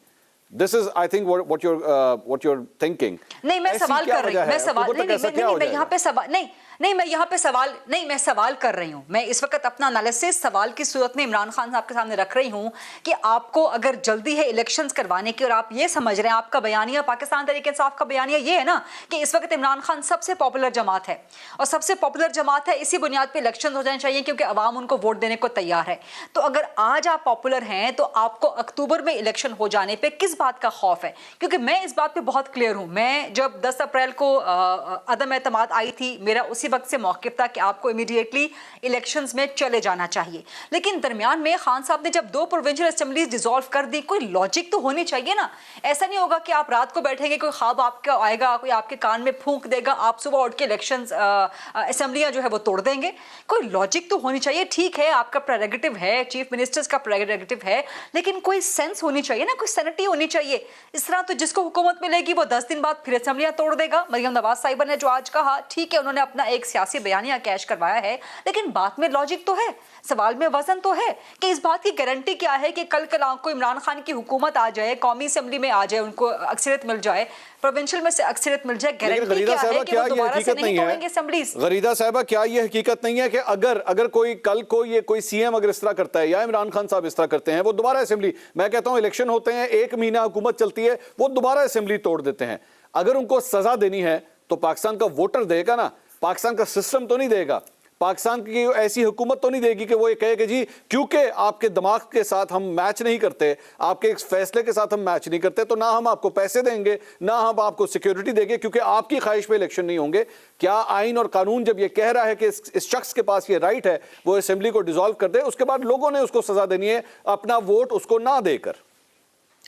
Speaker 1: This is I think what you're thinking.
Speaker 4: नहीं, मैं सवाल कर रही हूं, मैं सवाल नहीं, यहाँ पे सवाल नहीं, नहीं, मैं यहाँ पे सवाल नहीं, मैं सवाल कर रही हूँ, मैं इस वक्त अपना एनालिसिस सवाल की सूरत में इमरान खान साहब के सामने रख रही हूँ कि आपको अगर जल्दी है इलेक्शंस करवाने की और आप ये समझ रहे हैं, आपका बयानिया पाकिस्तान तहरीक-ए-इंसाफ का बयानिया ये है ना कि इस वक्त इमरान खान सबसे पॉपुलर जमात है और सबसे पॉपुलर जमात है, इसी बुनियाद पर इलेक्शन हो जाने चाहिए क्योंकि अवाम उनको वोट देने को तैयार है। तो अगर आज आप पॉपुलर हैं तो आपको अक्टूबर में इलेक्शन हो जाने पर किस बात का खौफ है? क्योंकि मैं इस बात पर बहुत क्लियर हूँ। मैं जब 10 अप्रैल को अदम एतमाद आई थी, मेरा उसी वक्त से मौक़िफ़ था कि आपको इमीडिएटली इलेक्शंस में चले जाना चाहिए, लेकिन दरमियान में खान साहब ने जब 2 प्रोविंशियल असेंबलीज डिसॉल्व कर दी, कोई लॉजिक तो होनी चाहिए ना। ऐसा नहीं होगा कि आप रात को बैठेंगे, कोई ख्वाब आपका आएगा, कोई आपके कान में फूंक देगा, आप सुबह उठ के इलेक्शंस असेंबलियां जो है वो तोड़ देंगे। कोई लॉजिक तो होनी चाहिए। ठीक है, आपका प्रेरोगेटिव है, चीफ मिनिस्टर्स का प्रेरोगेटिव है, लेकिन कोई सेंस होनी चाहिए ना, कोई सैनिटी होनी चाहिए। इस तरह तो जिसको हुकूमत मिलेगी वो 10 दिन बाद फिर असेंबलियां तोड़ देगा। मरियम नवाज साहिबा ने जो आज कहा, ठीक है, उन्होंने अपना एक सियासी बयानिया कैश करवाया है, लेकिन बात में लॉजिक तो है, सवाल में वजन तो है कि इस बात की गारंटी क्या है कि कल को इमरान खान की हुकूमत आ जाए, कौमी असेंबली में आ जाए, उनको अक्सरियत मिल जाए, प्रोविंशियल में से अक्सरियत मिल जाए, गारंटी क्या है कि वो दोबारा से नहीं तोड़ेंगे असेंबलीज?
Speaker 1: गरीदा साहिबा, क्या ये हकीकत नहीं है कि अगर कोई कल को ये कोई सीएम अगर इस तरह करता है या इमरान खान साहब इस तरह करते हैं, वो दोबारा असेंबली, मैं कहता हूं इलेक्शन होते हैं, 1 महीना हुकूमत चलती है, वो दोबारा असेंबली तोड़ देते हैं। अगर उनको सजा देनी है तो पाकिस्तान का वोटर देगा ना, पाकिस्तान का सिस्टम तो नहीं देगा। पाकिस्तान की ऐसी हुकूमत तो नहीं देगी कि वो ये कहे कि जी क्योंकि आपके दिमाग के साथ हम मैच नहीं करते, आपके एक फैसले के साथ हम मैच नहीं करते, तो ना हम आपको पैसे देंगे, ना हम आपको सिक्योरिटी देंगे, क्योंकि आपकी ख्वाहिश पे इलेक्शन नहीं होंगे। क्या आइन और कानून जब ये कह रहा है कि इस शख्स के पास ये राइट है वो असेंबली को डिसॉल्व कर दे, उसके बाद लोगों ने उसको सजा देनी है अपना वोट उसको ना देकर?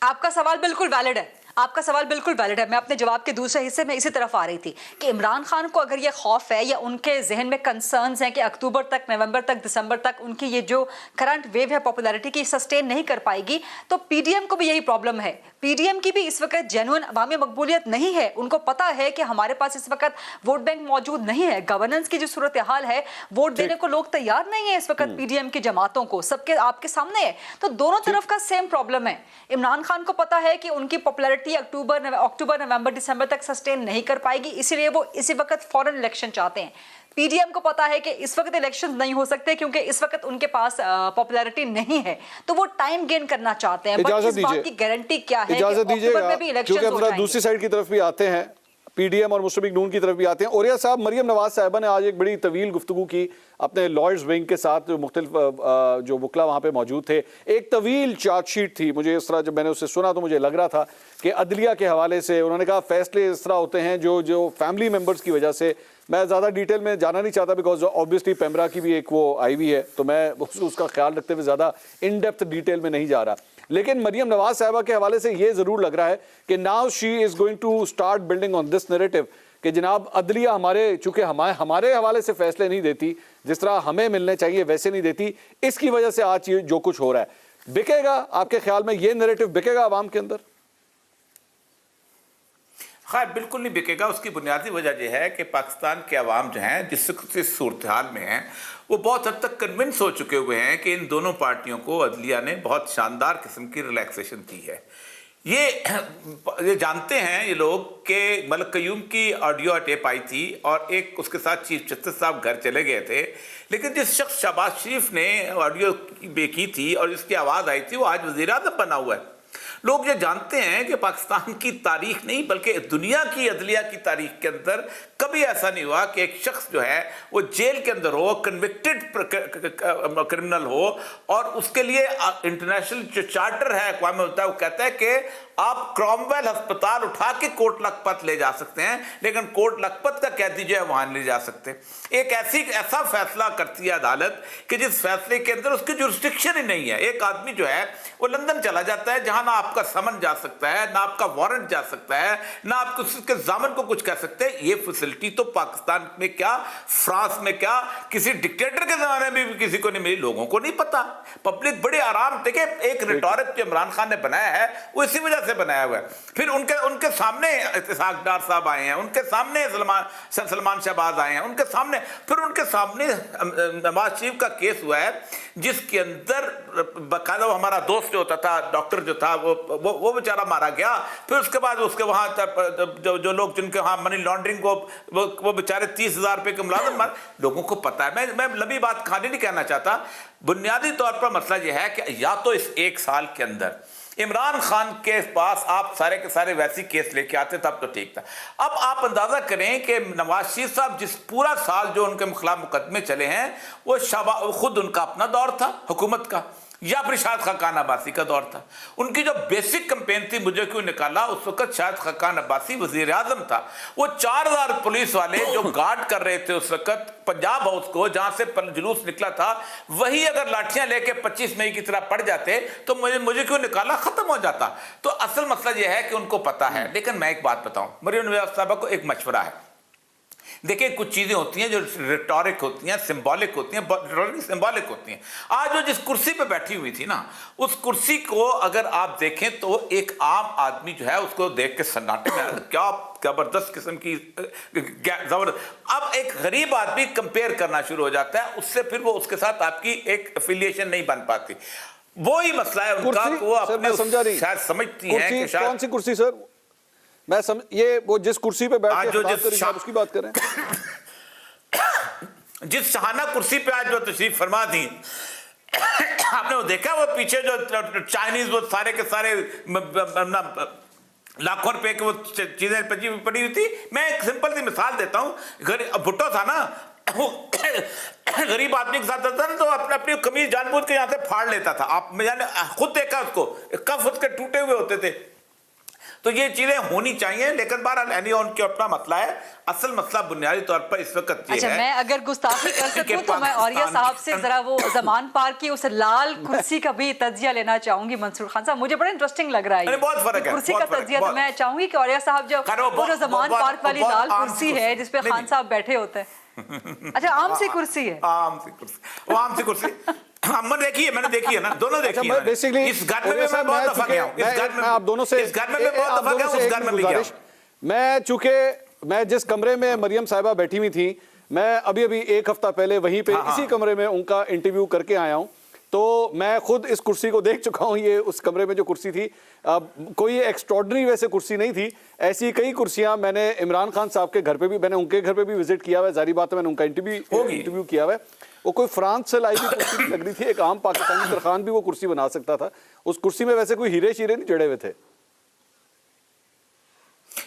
Speaker 4: आपका सवाल बिल्कुल वैलिड है, आपका सवाल बिल्कुल वैलिड है। मैं अपने जवाब के दूसरे हिस्से में इसी तरफ आ रही थी कि इमरान खान को अगर ये खौफ है या उनके जहन में कंसर्न्स हैं कि अक्टूबर तक, नवंबर तक, दिसंबर तक उनकी ये जो करंट वेव है पॉपुलैरिटी की सस्टेन नहीं कर पाएगी, तो पीडीएम को भी यही प्रॉब्लम है। पीडीएम की भी इस वक्त जेन्युइन अवामी मकबूलियत नहीं है। उनको पता है कि हमारे पास इस वक्त वोट बैंक मौजूद नहीं है, गवर्नेंस की जो सूरत हाल है, वोट देने को लोग तैयार नहीं है इस वक्त पीडीएम की जमातों को, सबके आपके सामने है। तो दोनों तरफ का सेम प्रॉब्लम है। इमरान खान को पता है कि उनकी पॉपुलैरिटी अक्टूबर, नवंबर, दिसंबर तक सस्टेन नहीं कर पाएगी, इसीलिए वो इसी वक्त फॉरेन इलेक्शन चाहते हैं। पीडीएम को पता है कि इस वक्त इलेक्शन नहीं हो सकते क्योंकि इस वक्त उनके पास पॉपुलैरिटी नहीं है, तो वो टाइम गेन करना चाहते हैं। बट इस बात की गारंटी क्या है कि अक्टूबर में भी इलेक्शन हो जाएंगे?
Speaker 1: दूसरी साइड की तरफ भी आते हैं, पीडीएम और मुस्लिम लीग नून की तरफ भी आते हैं। ओरिया साहब, मरियम नवाज साहिबा ने आज एक बड़ी तवील गुफ्तगू की अपने लॉयर्स विंग के साथ, जो मुख्तलिफ जो वकला वहाँ पे मौजूद थे। एक तवील चार्जशीट थी, मुझे इस तरह जब मैंने उससे सुना तो मुझे लग रहा था कि अदलिया के हवाले से उन्होंने कहा फैसले इस तरह होते हैं जो फैमिली मेम्बर्स की वजह से, मैं ज़्यादा डिटेल में जाना नहीं चाहता बिकॉज ऑब्वियसली पेमरा की भी एक वो आई हुई है, तो मैं उसका ख्याल रखते हुए ज़्यादा इन डेप्थ डिटेल में नहीं जा रहा। लेकिन मरियम नवाज साहिबा के हवाले से ये ज़रूर लग रहा है कि now she is going to start building on this narrative कि जनाब अदलिया चूँकि हमारे हवाले से फैसले नहीं देती, जिस तरह हमें मिलने चाहिए वैसे नहीं देती, इसकी वजह से आज ये जो कुछ हो रहा है। बिकेगा आपके ख्याल में ये नैरेटिव, बिकेगा आवाम के अंदर?
Speaker 3: खैर बिल्कुल नहीं बिकेगा। उसकी बुनियादी वजह यह है कि पाकिस्तान के अवाम जो हैं जिस सूरत हाल में हैं, वो बहुत हद तक कन्विंस हो चुके हुए हैं कि इन दोनों पार्टियों को अदलिया ने बहुत शानदार किस्म की रिलैक्सेशन दी है। ये जानते हैं ये लोग कि मलिक क़य्यूम की ऑडियो टेप आई थी और एक उसके साथ चीफ जस्टिस साहब घर चले गए थे, लेकिन जिस शख्स शहबाज शरीफ ने ऑडियो की थी और जिसकी आवाज़ आई थी वो आज वज़ीर आज़म बना हुआ है। लोग ये जानते हैं कि पाकिस्तान की तारीख नहीं बल्कि दुनिया की अदलिया की तारीख के अंदर कभी ऐसा नहीं हुआ कि एक शख्स जो है वो जेल के अंदर हो, कन्विक्टेड क्रिमिनल हो, और उसके लिए इंटरनेशनल जो चार्टर है अक़वाम मुत्तहिदा वो कहता है कि आप क्रॉमवेल अस्पताल उठा के कोट लखपत ले जा सकते हैं, लेकिन कोट लखपत का कैदी जो है वहां नहीं ले जा सकते। एक ऐसा फैसला करती है अदालत कि जिस फैसले के अंदर उसकी जुरिस्डिक्शन ही नहीं है। एक आदमी जो है वो लंदन चला जाता है जहां ना आपका समन जा सकता है, ना आपका वारंट जा सकता है, ना आप उसके जामन को कुछ कह सकते हैं। ये फैसिलिटी तो पाकिस्तान में क्या, फ्रांस में क्या, किसी डिक्टेटर के जमाने में भी किसी को नहीं मिली, लोगों को नहीं पता। पब्लिक बड़े आराम, देखिए एक रिटोरिक जो इमरान खान ने बनाया है वो इसी वजह से से बनाया हुआ है। फिर उनके सामने इत्तेसाक डार साहब आए हैं, उनके सामने सलमान शहबाज आए हैं, उनके सामने, फिर उनके सामने नवाज शरीफ का केस हुआ है जिसके अंदर बकायदा हमारा दोस्त जो होता था, डॉक्टर जो था, वो बेचारा मारा गया। फिर उसके बाद उसके वहां जो लोग जिनके वहां मनी लॉन्ड्रिंग वो बेचारे 30,000 रुपए के मुलाजिम मार, लोगों को पता है। मैं लंबी बात खाली नहीं कहना चाहता। बुनियादी तौर पर मसला यह है कि या तो इस एक साल के अंदर इमरान खान के पास आप सारे के सारे वैसी केस लेके आते तब तो ठीक था। अब आप अंदाजा करें कि नवाज शरीफ साहब जिस पूरा साल जो उनके खिलाफ मुकदमे चले हैं वो खुद उनका अपना दौर था हुकूमत का, या फिर शायद खाकान अब्बासी का दौर था। उनकी जो बेसिक कैंपेन थी, मुझे क्यों निकाला, उस वक्त शायद खाकान अब्बासी वजीर आजम था। वो 4000 पुलिस वाले जो गार्ड कर रहे थे उस वक्त पंजाब हाउस को, जहां से जुलूस निकला था, वही अगर लाठियां लेके 25 मई की तरह पड़ जाते तो मुझे क्यों निकाला, खत्म हो जाता। तो असल मसला यह है कि उनको पता है। लेकिन मैं एक बात बताऊं, मरियम नवाज साहबा को एक मशवरा है। देखिए, कुछ चीजें होती हैं जो रिटोरिक होती हैं, सिंबॉलिक होती हैं, सिंबॉलिक होती हैं। आज वो जिस कुर्सी पे बैठी हुई थी ना, उस कुर्सी को अगर आप देखें तो एक आम आदमी जो है उसको देख के सन्नाटे में क्या जबरदस्त किस्म की अब एक गरीब आदमी कंपेयर करना शुरू हो जाता है उससे, फिर वो उसके साथ आपकी एक एफिलिएशन नहीं बन पाती। वो ही मसला है उनका, वो अपने शायद समझती है कि शायद
Speaker 1: कौन सी कुर्सी सर, मैं ये वो जिस कुर्सी पे बैठ के उसकी बात करें,
Speaker 3: जिस शहाना कुर्सी पे आज जो तशरीफ फरमा थी, आपने वो देखा, वो पीछे जो चाइनीज वो सारे के सारे लाखों रुपए की वो चीजें पड़ी हुई थी। मैं एक सिंपल सी मिसाल देता हूँ, भुट्टो था ना, वो गरीब आदमी के साथ था ना, तो अपनी कमीज जानबूझ के यहाँ से फाड़ लेता था। आप मैंने खुद देखा उसको, कफ उसके टूटे हुए होते थे। तो ये चीजें होनी चाहिए, लेकिन बहरहाल उनके अपना मसला है। असल मसला बुनियादी तौर पर इस वक्त ये है।
Speaker 4: मैं अगर गुस्ताखी कर सकूं तो मैं औरिया साहब से जरा वो ज़मान पार्क की उस लाल कुर्सी का भी तज्जिया लेना चाहूंगी। मंसूर खान साहब, मुझे बड़ा इंटरेस्टिंग लग रहा है,
Speaker 3: बहुत फर्क है
Speaker 4: कुर्सी का तज्जिया। तो मैं चाहूंगी कि औरिया साहब जो वो ज़मान पार्क वाली लाल कुर्सी है जिसपे खान साहब बैठे होते हैं, अच्छा आम सी कुर्सी है,
Speaker 3: आम सी कुर्सी हमने देखी है, मैंने देखी है ना, दोनों देखी है।
Speaker 1: बेसिकली
Speaker 3: इस घर में मैं बहुत दफा गया हूं, इस घर में
Speaker 1: आप दोनों से,
Speaker 3: इस घर में मैं बहुत दफा गया हूं, उस घर में भी गया।
Speaker 1: मैं चूंकि मैं जिस कमरे में मरियम साहिबा बैठी हुई थी, मैं अभी एक हफ्ता पहले वहीं पे इसी कमरे में उनका इंटरव्यू करके आया हूं, तो मैं खुद इस कुर्सी को देख चुका हूं। ये उस कमरे में जो कुर्सी थी, कोई एक्स्ट्रॉर्डनरी वैसे कुर्सी नहीं थी। ऐसी कई कुर्सियां मैंने इमरान खान साहब के घर पे भी, मैंने उनके घर पे भी विजिट किया हुआ है, जारी बात है, मैंने उनका इंटरव्यू किया हुआ है। वो कोई फ्रांस से लाई हुई कुर्सी लग रही थी, एक आम पाकिस्तानी तरखान भी वो कुर्सी बना सकता था। उस कुर्सी में वैसे कोई हीरे शीरे नहीं जड़े हुए थे।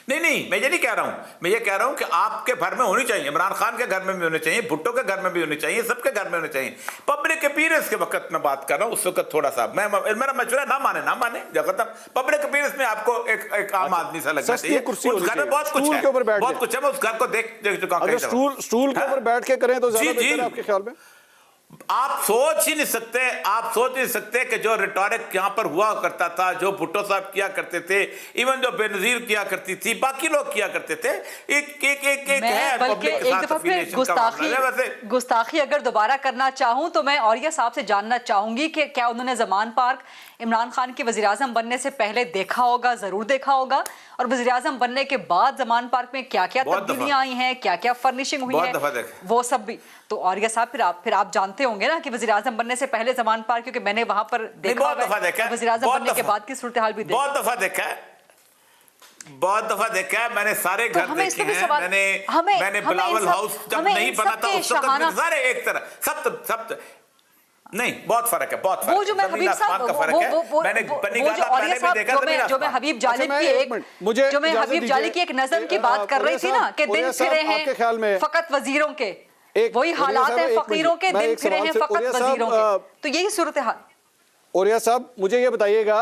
Speaker 3: नहीं, मैं ये नहीं कह रहा हूं, मैं ये कह रहा हूं कि आपके घर में होनी चाहिए, इमरान खान के घर में भी होने चाहिए, भुट्टो के घर में भी होने चाहिए, सबके घर में होने चाहिए। पब्लिक अपीयरेंस के वक्त में बात कर रहा हूं, उस वक्त थोड़ा सा मेरा मशवरा ना माने खत्म। पब्लिक अपीयरेंस में आपको एक आम आदमी सा लगना चाहिए। उस घर में बहुत कुछ है, बहुत कुछ है, मैं उस घर को देख चुका हूं।
Speaker 1: स्टूल के ऊपर बैठ के करें तो ज्यादा बेहतर है आपके ख्याल में?
Speaker 3: आप सोच ही नहीं सकते कि जो रिटोरिक यहां पर हुआ करता था, जो भुट्टो साहब किया करते थे, इवन जो बेनजीर किया करती थी, बाकी लोग किया करते थे,
Speaker 4: गुस्ताखी अगर दोबारा करना चाहूं तो मैं औरिया साहब से जानना चाहूंगी कि क्या उन्होंने ज़मान पार्क इमरान खान के वज़ीर-ए-आज़म बनने से पहले देखा होगा, जरूर देखा होगा, और वज़ीर-ए-आज़म बनने के बाद ज़मान पार्क में क्या क्या तब्दीलियां आई हैं, क्या क्या फर्निशिंग हुई है, वो सब भी। तो औरिया साहब फिर आप जानते होंगे ना कि वज़ीर-ए-आज़म बनने से पहले ज़मान पार्क, क्योंकि मैंने वहां पर देखा है, वज़ीर-ए-आज़म बनने के बाद की सूरत हाल भी देखी,
Speaker 3: बहुत दफा देखा है मैंने, सारे घर देखे हैं मैंने बिलावल हाउस जब नहीं बना था उस वक्त सारे एक तरह सब नहीं, बहुत फर्क है, बहुत फर्क।
Speaker 4: वो जो मैं हबीब साहब का फर्क है, मैंने औरिया साहब जो मैं हबीब जालिब की एक नज़म की बात कर रही थी ना कि दिन फिरे हैं फकत वजीरों के, वही हालात हैं फकीरों के, दिन फिरे हैं फकत वजीरों के, तो यही सूरत हाल।
Speaker 1: औरिया साहब, मुझे ये बताइएगा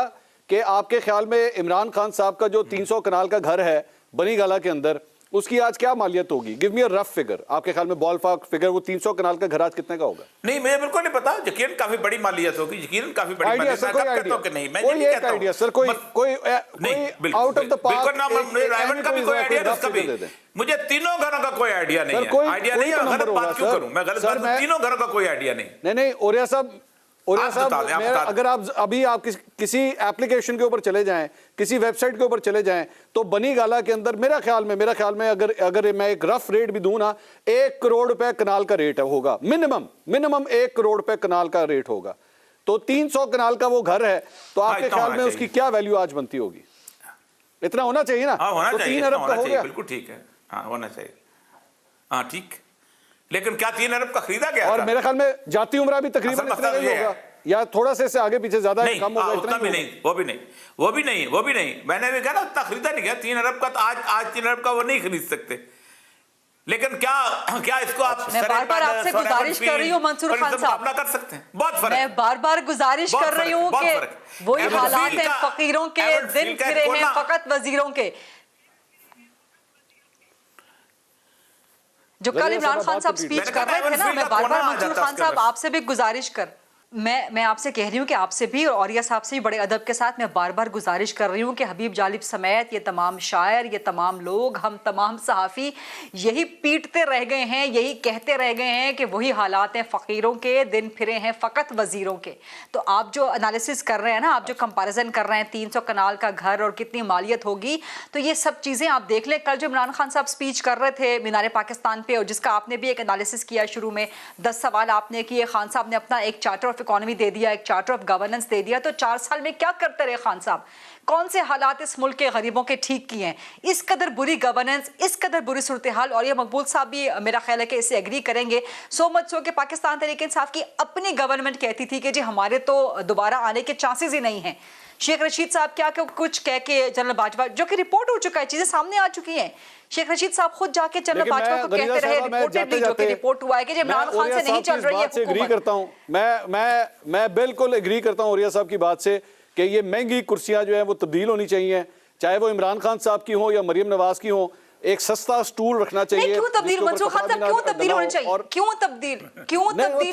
Speaker 1: कि आपके ख्याल में इमरान खान साहब का जो 300 कनाल का घर है बनी गाला के अंदर, उसकी आज क्या मालियत होगी? Give me a rough figure, आपके ख्याल में बॉल फाक फिगर, वो 300 कनाल का घर आज कितने का होगा?
Speaker 3: नहीं, मुझे बिल्कुल नहीं पता, यकीनन काफी बड़ी मालियत होगी, यकीनन काफी बड़ी मालियत।
Speaker 1: सर कोई आइडिया
Speaker 3: मुझे तीनों घरों का कोई आइडिया नहीं है, आइडिया नहीं है, गलत बात क्यों करूं मैं, गलत बात, तीनों घरों का कोई आइडिया नहीं।
Speaker 1: नहीं, औरिया साहब और
Speaker 3: आप बता दें, आप बता दें।
Speaker 1: अगर आप अभी आप किसी एप्लीकेशन के ऊपर चले जाएं, किसी वेबसाइट के ऊपर चले जाएं, तो बनी गाला के अंदर मेरा ख्याल में अगर मैं एक रफ रेट भी दूं ना, 1 करोड़ रुपए कनाल का रेट होगा, मिनिमम 1 करोड़ रुपए कनाल का रेट होगा। तो 300 कनाल का वो घर है, तो आपके
Speaker 3: इतना
Speaker 1: ख्याल
Speaker 3: होना
Speaker 1: में उसकी क्या वैल्यू आज बनती होगी? इतना होना चाहिए ना।
Speaker 3: हाँ, होना
Speaker 1: तो
Speaker 3: चाहिए,
Speaker 1: 3 अरब का हो गया।
Speaker 3: बिल्कुल ठीक है, हाँ होना चाहिए, हाँ ठीक। लेकिन क्या 3 अरब का खरीदा गया
Speaker 1: और
Speaker 3: था?
Speaker 1: मेरे ख्याल में जाती उम्र भी तकरीबन
Speaker 3: असल
Speaker 1: इतना
Speaker 3: मसला
Speaker 1: ही
Speaker 3: ये
Speaker 1: होगा,
Speaker 3: है।
Speaker 1: या थोड़ा से आगे पीछे ज्यादा
Speaker 3: नहीं,
Speaker 1: कम होगा,
Speaker 3: उतना भी नहीं, वो भी नहीं, मैंने भी कहा ना उतना खरीदा नहीं गया 3 अरब का। तो आज 3 अरब का वो नहीं खरीद सकते। लेकिन क्या इसको आप
Speaker 4: मैं बार-बार आपसे गुजारिश कर रही हूं मंसूर खान साहब,
Speaker 3: अपना कर सकते हैं। बहुत फर्क है,
Speaker 4: मैं बार-बार गुजारिश
Speaker 3: बहुत
Speaker 4: कर रही
Speaker 3: फर्क है,
Speaker 4: हूं
Speaker 3: बहुत
Speaker 4: कि
Speaker 3: फर्क है।
Speaker 4: वही
Speaker 3: एवरेज
Speaker 4: हालात
Speaker 3: फील्ड
Speaker 4: हैं
Speaker 3: का-
Speaker 4: फकीरों के,
Speaker 3: एवरेज
Speaker 4: दिन
Speaker 3: फील्ड का
Speaker 4: फिरे हैं
Speaker 3: कोना-
Speaker 4: फकत वजीरों के। जो कल
Speaker 1: जरिए
Speaker 4: इमरान
Speaker 1: साहब,
Speaker 4: खान
Speaker 1: बात
Speaker 4: साहब
Speaker 1: कंप्लीट
Speaker 4: स्पीच
Speaker 3: मैंने
Speaker 4: कर
Speaker 3: कहा
Speaker 4: रहे थे ना,
Speaker 3: एवरेज
Speaker 4: मैं
Speaker 3: फील्ड का
Speaker 4: बार-बार
Speaker 3: कोना आ
Speaker 4: मंसूर
Speaker 3: जाता
Speaker 4: खान
Speaker 3: उसके
Speaker 4: साहब
Speaker 3: अंदर।
Speaker 4: आपसे भी गुजारिश कर मैं आपसे कह रही हूं कि आपसे भी और औरिया साहब से भी बड़े अदब के साथ मैं बार-बार गुजारिश कर रही हूं कि हबीब जालिब समेत ये तमाम शायर, ये तमाम लोग, हम तमाम सहाफ़ी यही पीटते रह गए हैं, यही कहते रह गए हैं कि वही हालात हैं फ़कीरों के, दिन फिरे हैं फ़कत वज़ीरों के। तो आप जो एनालिसिस कर रहे हैं ना, आप जो कंपैरिजन कर रहे हैं 300 कनाल का घर और कितनी मालियत होगी, तो ये सब चीज़ें आप देख लें। कल जो इमरान खान साहब स्पीच कर रहे थे मीनार पाकिस्तान पे, और जिसका आपने भी एक एनालिसिस किया शुरू में, 10 सवाल आपने किए, खान साहब ने अपना एक चार्टर ऑफ इकोनॉमी दे दिया, एक चार्टर ऑफ गवर्नेंस दे दिया। तो 4 साल में क्या करते रहे खान साहब? कौन से हालात इस मुल्क के गरीबों के ठीक किए हैं? इस कदर बुरी गवर्नेंस, इस कदर बुरी सूरत हाल। और ये मकबूल साहब भी मेरा ख्याल है कि इससे एग्री करेंगे, सो मच सो कि पाकिस्तान तहरीक इंसाफ की अपनी गवर्नमेंट कहती थी कि जी हमारे तो दोबारा आने के चांसेस ही नहीं हैं। शेख रशीद साहब क्या कुछ कह के जनरल बाजवा, जो कि रिपोर्ट हो चुका है, चीजें सामने आ चुकी हैं, शेख रशीद साहब खुद जाके जनरल बाजवा को कहते रहे, रिपोर्टेडली जो कि रिपोर्ट हुआ है कि इमरान खान से नहीं चल रही है
Speaker 1: एग्री
Speaker 4: हुकूमत।
Speaker 1: करता हूं मैं बिल्कुल एग्री करता हूं औरिया साहब की बात से कि ये महंगी कुर्सियां जो हैं वो तब्दील होनी चाहिए, चाहे वो इमरान खान साहब की हो या मरियम नवाज की हो। एक सस्ता स्टूल रखना चाहिए।
Speaker 4: नहीं, क्यों तब्दील मंसूर खान साहब, क्यों तब्दील होनी चाहिए? क्यों तब्दील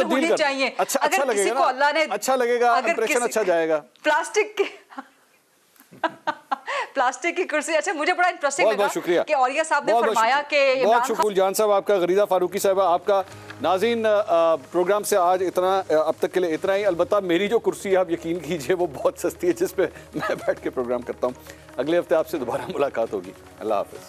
Speaker 4: होनी चाहिए?
Speaker 1: अच्छा
Speaker 4: अगर
Speaker 1: लगेगा
Speaker 4: किसी को अल्लाह ने
Speaker 1: अच्छा लगेगा, इंप्रेशन अच्छा जाएगा।
Speaker 4: प्लास्टिक की कुर्सी। अच्छा, मुझे बड़ा इंटरेस्टिंग लगा
Speaker 1: शुक्रिया
Speaker 4: कि औरिया साहब ने फरमाया कि
Speaker 1: बहुत शुक्रिया जान साहब आपका, गरीदा फारूकी साहब आपका। नाज़रीन, प्रोग्राम से आज इतना, अब तक के लिए इतना ही। अलबत्ता मेरी जो कुर्सी है आप यकीन कीजिए वो बहुत सस्ती है, जिस पे मैं बैठ के प्रोग्राम करता हूँ। अगले हफ्ते आपसे दोबारा मुलाकात होगी। अल्लाह हाफिज़।